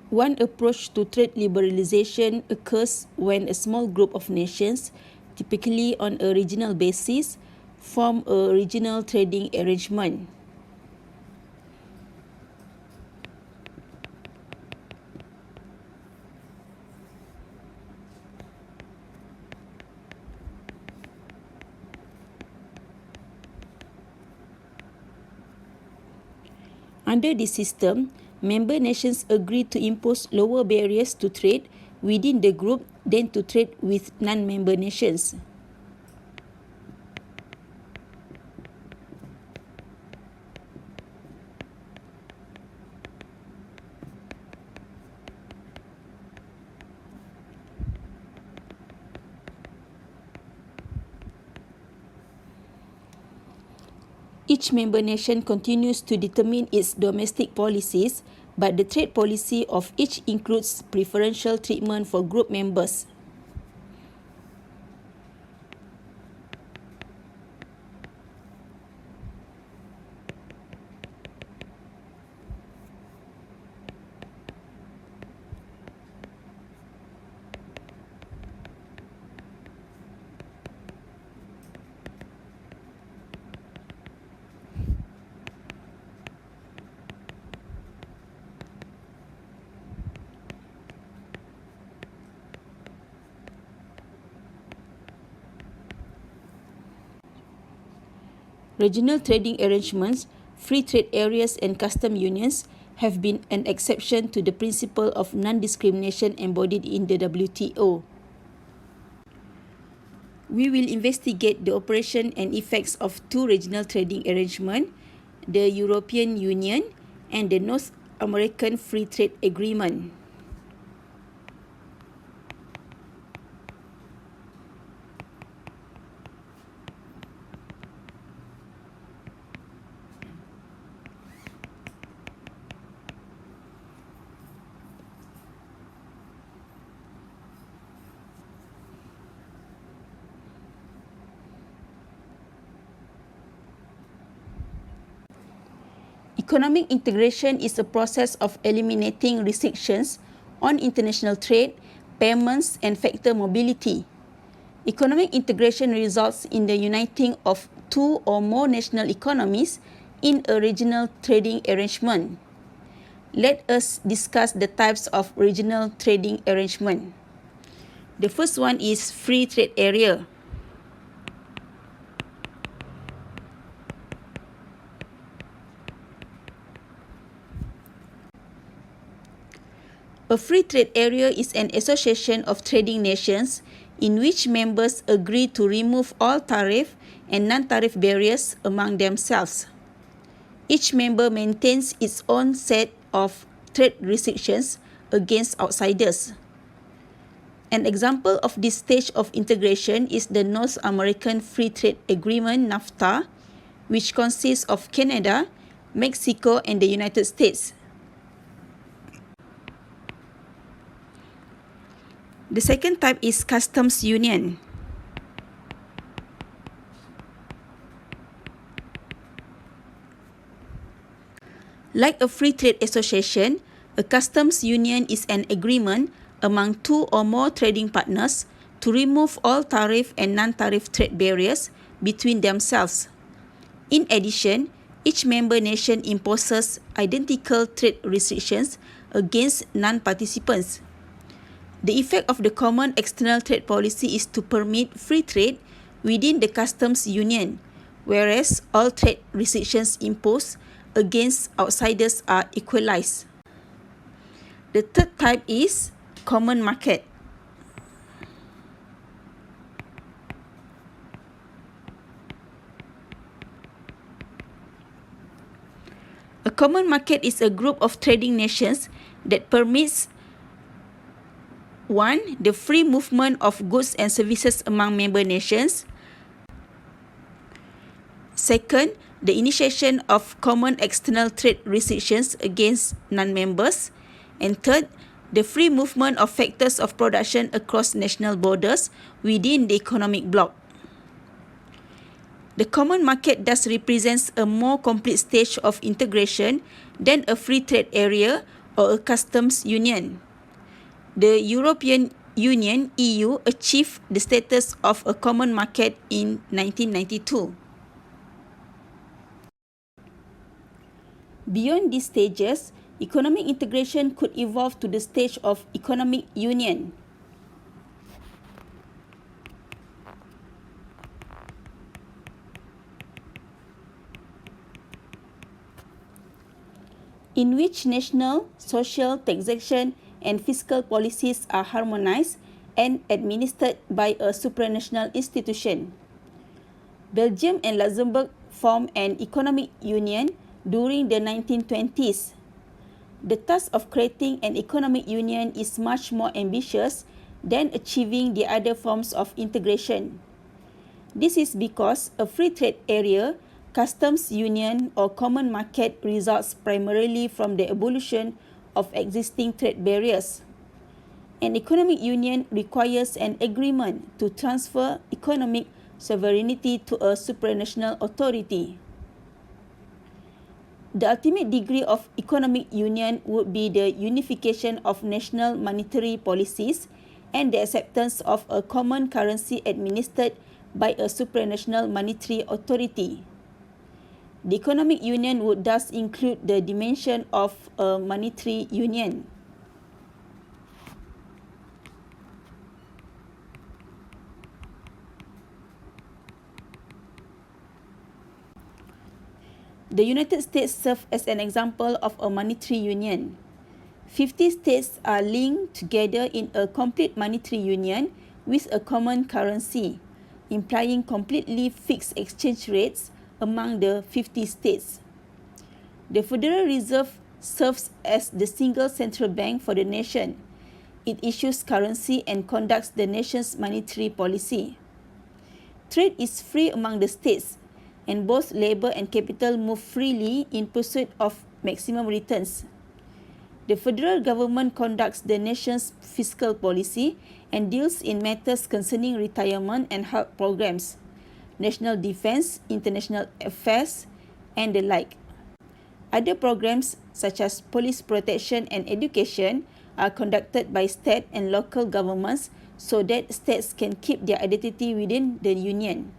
One approach to trade liberalization occurs when a small group of nations, typically on a regional basis, form a regional trading arrangement. Under this system, member nations agree to impose lower barriers to trade within the group than to trade with non-member nations. Each member nation continues to determine its domestic policies, but the trade policy of each includes preferential treatment for group members. Regional trading arrangements, free trade areas and custom unions have been an exception to the principle of non-discrimination embodied in the WTO. We will investigate the operation and effects of two regional trading arrangements, the European Union and the North American Free Trade Agreement. Economic integration is a process of eliminating restrictions on international trade, payments, and factor mobility. Economic integration results in the uniting of two or more national economies in a regional trading arrangement. Let us discuss the types of regional trading arrangement. The first one is free trade area. A free trade area is an association of trading nations in which members agree to remove all tariff and non-tariff barriers among themselves. Each member maintains its own set of trade restrictions against outsiders. An example of this stage of integration is the North American Free Trade Agreement, NAFTA, which consists of Canada, Mexico, and the United States. The second type is customs union. Like a free trade association, a customs union is an agreement among two or more trading partners to remove all tariff and non-tariff trade barriers between themselves. In addition, each member nation imposes identical trade restrictions against non-participants. The effect of the common external trade policy is to permit free trade within the customs union, whereas all trade restrictions imposed against outsiders are equalized. The third type is common market. A common market is a group of trading nations that permits 1. The free movement of goods and services among member nations. Second, the initiation of common external trade restrictions against non-members. And third, the free movement of factors of production across national borders within the economic bloc. The common market thus represents a more complete stage of integration than a free trade area or a customs union. The European Union (EU) achieved the status of a common market in 1992. Beyond these stages, economic integration could evolve to the stage of economic union. In which national, social, taxation, and fiscal policies are harmonized and administered by a supranational institution. Belgium and Luxembourg formed an economic union during the 1920s. The task of creating an economic union is much more ambitious than achieving the other forms of integration. This is because a free trade area, customs union, or common market results primarily from the abolition of existing trade barriers. An economic union requires an agreement to transfer economic sovereignty to a supranational authority. The ultimate degree of economic union would be the unification of national monetary policies and the acceptance of a common currency administered by a supranational monetary authority. The economic union would thus include the dimension of a monetary union. The United States serves as an example of a monetary union. 50 states are linked together in a complete monetary union with a common currency, implying completely fixed exchange rates among the 50 states. The Federal Reserve serves as the single central bank for the nation. It issues currency and conducts the nation's monetary policy. Trade is free among the states, and both labor and capital move freely in pursuit of maximum returns. The federal government conducts the nation's fiscal policy and deals in matters concerning retirement and health programs, national defense, international affairs, and the like. Other programs, such as police protection and education, are conducted by state and local governments so that states can keep their identity within the union.